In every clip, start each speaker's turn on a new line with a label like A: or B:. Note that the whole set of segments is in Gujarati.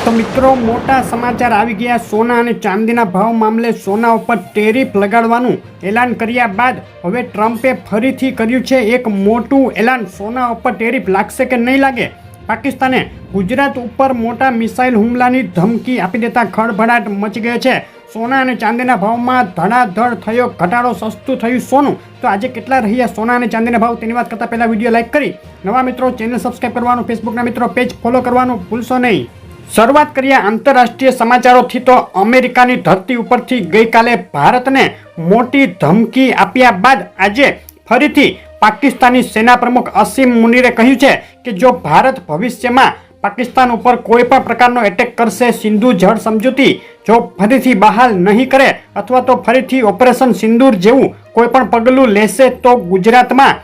A: તો મિત્રો મોટા સમાચાર આવી ગયા। સોના અને ચાંદીના ભાવ મામલે સોના ઉપર ટેરિફ લગાડવાનું એલાન કર્યા બાદ હવે ટ્રમ્પે ફરીથી કર્યું છે એક મોટું એલાન। સોના ઉપર ટેરિફ લાગશે કે નહીં લાગે? પાકિસ્તાને ગુજરાત ઉપર મોટા મિસાઇલ હુમલાની ધમકી આપી દેતા ખળભળાટ મચી ગયો છે। સોના અને ચાંદીના ભાવમાં ધડાધડ થયો ઘટાડો, સસ્તું થયું સોનું। તો આજે કેટલા રહ્યા સોના અને ચાંદીના ભાવ તેની વાત કરતાં પહેલાં વિડીયો લાઇક કરી નવા મિત્રો ચેનલ સબસ્ક્રાઈબ કરવાનું, ફેસબુકના મિત્રો પેજ ફોલો કરવાનું ભૂલશો નહીં। શરૂઆત કરીએ આંતરરાષ્ટ્રીય સમાચારોથી। તો અમેરિકાની ધરતી ઉપરથી ગઈકાલે ભારતને મોટી ધમકી આપ્યા બાદ આજે ફરીથી પાકિસ્તાની સેના પ્રમુખ અસીમ મુનીરે કહ્યું છે કે જો ભારત ભવિષ્યમાં પાકિસ્તાન ઉપર કોઈ પણ પ્રકારનો એટેક કરશે, સિંધુ જળ સમજૂતી જો ફરીથી બહાલ નહીં કરે અથવા તો ફરીથી ઓપરેશન સિંદૂર જેવું કોઈ પણ પગલું લેશે તો ગુજરાતમાં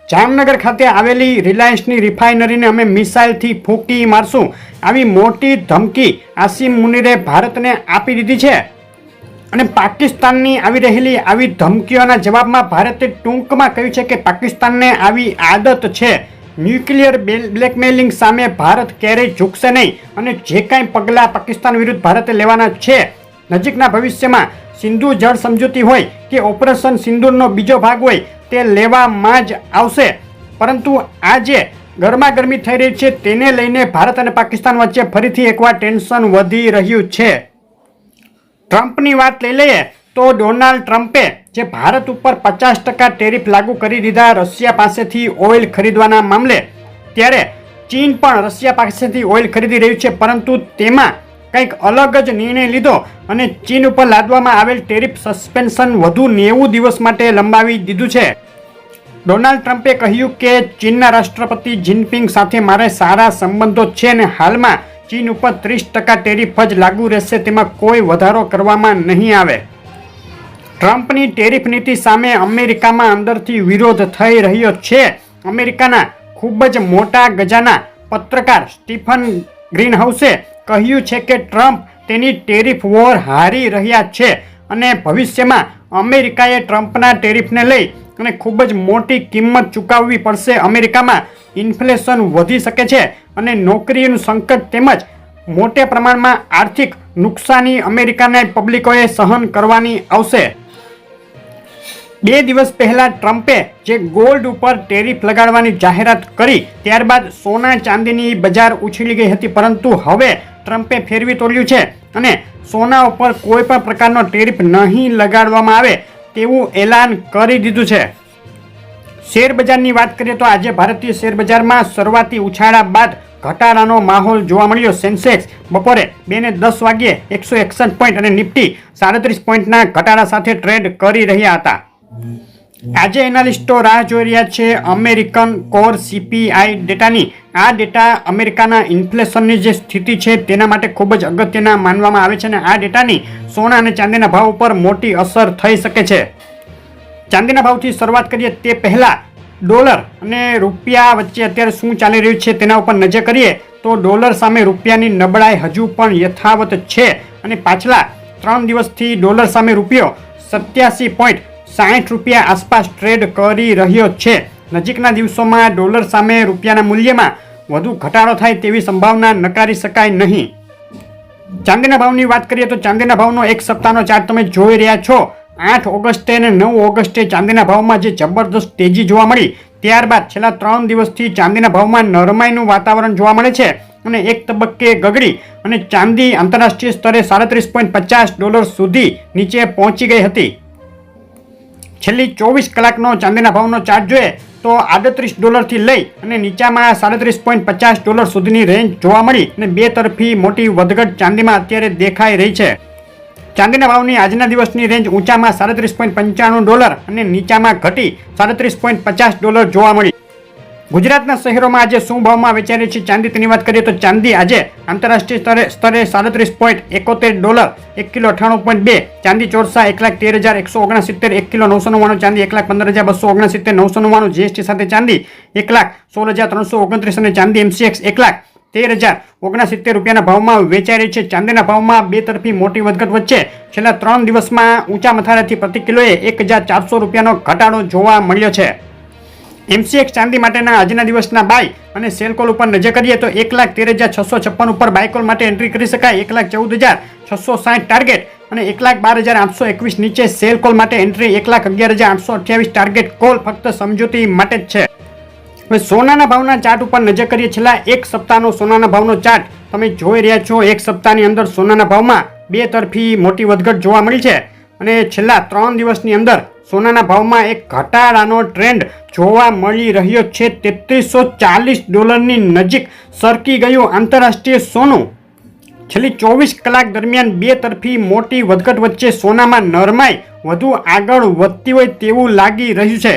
A: જામનગર ખાતે આવેલી રિલાયન્સની રિફાઇનરીને અમે મિસાઇલથી ફૂંકી મારશું। આવી મોટી ધમકી આસિમ મુનીરે ભારતને આપી દીધી છે અને પાકિસ્તાનની આવી રહેલી આવી ધમકીઓના જવાબમાં ભારતે ટૂંકમાં કહ્યું છે કે પાકિસ્તાનને આવી આદત છે। ન્યુક્લિયર બ્લેકમેલિંગ સામે ભારત ક્યારેય ઝૂકશે નહીં અને જે કાંઈ પગલાં પાકિસ્તાન વિરુદ્ધ ભારતે લેવાના છે નજીકના ભવિષ્યમાં સિંધુ જળ સમજૂતી હોય કે ઓપરેશન સિંદૂરનો બીજો ભાગ હોય તે લેવામાં જ આવશે। પરંતુ આજે ગરમાગરમી થઈ રહી છે તેને લઈને ભારત અને પાકિસ્તાન વચ્ચે ફરીથી એકવાર ટેન્શન વધી રહ્યું છે। ટ્રમ્પની વાત લઈ લઈએ તો ડોનાલ્ડ ટ્રમ્પે જે ભારત ઉપર 50% ટેરિફ લાગુ કરી દીધા રશિયા પાસેથી ઓઇલ ખરીદવાના મામલે, ત્યારે ચીન પણ રશિયા પાસેથી ઓઇલ ખરીદી રહ્યું છે, પરંતુ તેમાં કંઈક અલગ જ નિર્ણય લીધો અને ચીન ઉપર લાદવામાં આવેલ ટેરિફ સસ્પેન્શન વધુ 90 દિવસ માટે લંબાવી દીધું છે। ડોનાલ્ડ ટ્રમ્પે કહ્યું કે ચીનના રાષ્ટ્રપતિ જિનપિંગ સાથે મારે સારા સંબંધો છે અને હાલમાં ચીન ઉપર 30% ટેરિફ જ લાગુ રહેશે, તેમાં કોઈ વધારો કરવામાં નહીં આવે। ટ્રમ્પની ટેરિફ નીતિ સામે અમેરિકામાં અંદરથી વિરોધ થઈ રહ્યો છે। અમેરિકાના ખૂબ જ મોટા ગજાના પત્રકાર સ્ટીફન ગ્રીનહાઉસે કહ્યું છે કે ટ્રમ્પ તેની ટેરિફ વોર હારી રહ્યા છે અને ભવિષ્યમાં અમેરિકાએ ટ્રમ્પના ટેરિફને લઈ અને ખૂબ જ મોટી કિંમત ચૂકવવી પડશે। અમેરિકામાં ઇન્ફ્લેશન વધી શકે છે અને નોકરીનું સંકટ તેમજ મોટા પ્રમાણમાં આર્થિક નુકસાની અમેરિકાના પબ્લિકોએ સહન કરવાની આવશે। 2 દિવસ પહેલા ટ્રમ્પે જે ગોલ્ડ ઉપર ટેરિફ લગાડવાની જાહેરાત કરી ત્યારબાદ સોના ચાંદીની બજાર ઉછળી ગઈ હતી, પરંતુ હવે ટ્રમ્પે ફેરવી તોડ્યું છે અને સોના ઉપર કોઈ પણ પ્રકારનો ટેરિફ નહીં લગાડવામાં આવે તેવું એલાન કરી દીધું છે। શેર બજારની વાત કરીએ તો આજે ભારતીય શેર બજારમાં શરૂઆતી ઉછાળા બાદ ઘટાડાનો માહોલ જોવા મળ્યો। સેન્સેક્સ બપોરે 2:10 વાગ્યે 161 પોઈન્ટ અને નિફ્ટી 37 પોઈન્ટના ઘટાડા સાથે ટ્રેડ કરી રહ્યા હતા। આજે એનાલિસ્ટો રાહ જોઈ રહ્યા છે અમેરિકન કોર CPI ડેટાની। આ ડેટા અમેરિકાના ઇન્ફ્લેશનની જે સ્થિતિ છે તેના માટે ખૂબ જ અગત્યના માનવામાં આવે છે અને આ ડેટાની સોના અને ચાંદીના ભાવ ઉપર મોટી અસર થઈ શકે છે। ચાંદીના ભાવથી શરૂઆત કરીએ તે પહેલાં ડોલર અને રૂપિયા વચ્ચે અત્યારે શું ચાલી રહ્યું છે તેના ઉપર નજર કરીએ તો ડોલર સામે રૂપિયાની નબળાઈ હજુ પણ યથાવત છે અને પાછલા 3 દિવસથી ડોલર સામે રૂપિયો 87.60 રૂપિયા આસપાસ ટ્રેડ કરી રહ્યો છે। નજીકના દિવસોમાં ડોલર સામે રૂપિયાના મૂલ્યમાં વધુ ઘટાડો થાય તેવી સંભાવના નકારી શકાય નહીં। ચાંદીના ભાવની વાત કરીએ તો ચાંદીના ભાવનો એક સપ્તાહનો ચાર્ટ તમે જોઈ રહ્યા છો। 8 ઓગસ્ટે અને 9 ઓગસ્ટે ચાંદીના ભાવમાં જે જબરદસ્ત તેજી જોવા મળી ત્યારબાદ છેલ્લા 3 દિવસથી ચાંદીના ભાવમાં નરમાઈનું વાતાવરણ જોવા મળે છે અને એક તબક્કે ગગડી અને ચાંદી આંતરરાષ્ટ્રીય સ્તરે $37.50 સુધી નીચે પહોંચી ગઈ હતી। છેલ્લી 24 કલાકનો ચાંદીના ભાવનો ચાર્ટ જોઈએ તો $38 લઈ અને નીચામાં $37.50 સુધીની રેન્જ જોવા મળી અને બે તરફી મોટી વધઘટ ચાંદીમાં અત્યારે દેખાઈ રહી છે। ચાંદીના ભાવની આજના દિવસની રેન્જ ઊંચામાં $37.95 અને નીચામાં ઘટી $37.50 જોવા મળી। ગુજરાતના શહેરોમાં આજે શું ભાવમાં વેચાઈ રહી છે ચાંદી તેની વાત કરીએ તો ચાંદી આજે આંતરરાષ્ટ્રીય સ્તરે $37.71, 1 કિલો 98.2, ચાંદી ચોરસા 1,13,169, 1 કિલો 999, ચાંદી 1,15,269, 999 GST સાથે ચાંદી 1,16,329 અને ચાંદી MCX 1,13,069 રૂપિયાના ભાવમાં વેચાઈ રહી છે। ચાંદીના ભાવમાં બે તરફી મોટી વધઘટ વચ્ચે છેલ્લા 3 દિવસમાં ઊંચા મથાળેથી પ્રતિ કિલોએ 1,400 રૂપિયાનો ઘટાડો જોવા મળ્યો છે। MCX ચાંદી માટેના આજના દિવસના બાય અને સેલ કોલ ઉપર નજર કરીએ તો 1,13,656 ઉપર બાય કોલ માટે એન્ટ્રી કરી શકાય, 1,14,660 ટાર્ગેટ અને 1,12,821 નીચે સેલ કોલ માટે એન્ટ્રી, 1,11,828 ટાર્ગેટ કોલ ફક્ત સમજૂતી માટે જ છે. હવે સોનાના ભાવના ચાર્ટ ઉપર નજર કરીએ. છેલ્લા એક સપ્તાહનો સોનાના ભાવનો ચાર્ટ તમે જોઈ રહ્યા છો. એક સપ્તાહની અંદર સોનાના ભાવમાં બે તરફી મોટી વધઘટ જોવા મળી છે અને છેલ્લા 3 દિવસની અંદર સોનાના ભાવમાં એક ઘટાડાનો ટ્રેન્ડ જોવા મળી રહ્યો છે. $3340 નજીક સરકી ગયું આંતરરાષ્ટ્રીય સોનું. છેલ્લી 24 કલાક દરમિયાન બે તરફી મોટી વધઘટ વચ્ચે સોનામાં નરમાઈ વધુ આગળ વધતી હોય તેવું લાગી રહ્યું છે.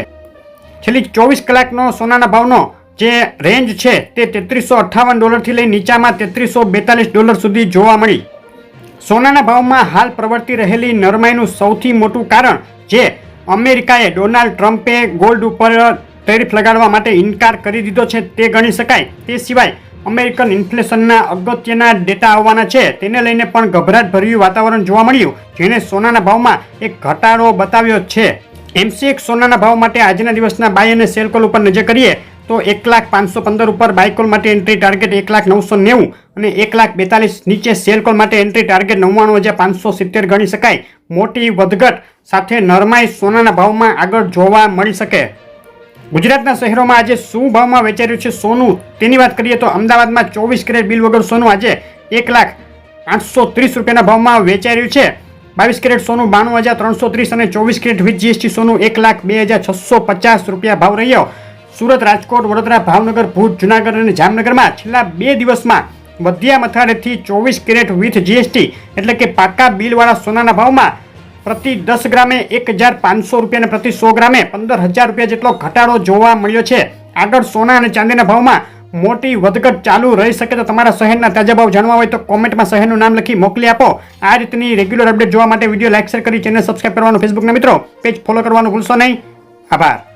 A: છેલ્લી 24 કલાકનો સોનાના ભાવનો જે રેન્જ છે તે $3358 થી લઈ નીચામાં $3342 સુધી જોવા મળી. સોનાના ભાવમાં હાલ પ્રવર્તી રહેલી નરમાઈનું સૌથી મોટું કારણ જે અમેરિકાએ ડોનાલ્ડ ટ્રમ્પે ગોલ્ડ ઉપર ટેરિફ લગાડવા માટે ઇનકાર કરી દીધો છે તે ગણી શકાય. તે સિવાય અમેરિકન ઇન્ફ્લેશનના અગત્યના ડેટા આવવાના છે તેને લઈને પણ ગભરાટભર્યું વાતાવરણ જોવા મળ્યું, જેણે સોનાના ભાવમાં એક ઘટાડો બતાવ્યો છે. MCX સોનાના ભાવ માટે આજના દિવસના બાય અને સેલ કોલ ઉપર નજર કરીએ તો 1,515 ઉપર બાય કોલ માટે એન્ટ્રી, ટાર્ગેટ 1,990 અને 1,42 નીચે સેલ કોલ માટે એન્ટ્રી, ટાર્ગેટ 99,570 ગણી શકાય. મોટી વધઘટ સાથે નરમાઈ સોનાના ભાવમાં આગળ જોવા મળી શકે. ગુજરાતના શહેરોમાં આજે શું ભાવમાં વેચાઈ રહ્યું છે સોનું તેની વાત કરીએ તો અમદાવાદમાં 24 કેરેટ બિલ વગર સોનું આજે 1,830 રૂપિયાના ભાવમાં વેચાઈ રહ્યું છે. 22 કેરેટ સોનું 92,330 અને 24 કેરેટ વિથ GST સોનું 1,02,650 રૂપિયા ભાવ રહ્યો. સુરત, રાજકોટ, વડોદરા, ભાવનગર, ભુજ, જુનાગઢ અને જામનગરમાં છેલ્લા 2 દિવસમાં વધ્યા મથાળેથી 24 કેરેટ વિથ GST એટલે કે પાકા બિલવાળા સોનાના ભાવમાં પ્રતિ 10 ગ્રામે 1,500 રૂપિયા અને પ્રતિ 100 ગ્રામે 15,000 રૂપિયા જેટલો ઘટાડો જોવા મળ્યો છે. આગળ સોના અને ચાંદીના ભાવમાં મોટી વધઘટ ચાલુ રહી શકે. તો તમારા શહેરના તાજા ભાવ જાણવા હોય તો કોમેન્ટમાં શહેરનું નામ લખી મોકલી આપો. આ રીતની રેગ્યુલર અપડેટ જોવા માટે વિડીયો લાઈક શેર કરી ચેનલ સબસ્ક્રાઈબ કરવાનું, ફેસબુકના મિત્રો પેજ ફોલો કરવાનું ભૂલશો નહીં. આભાર.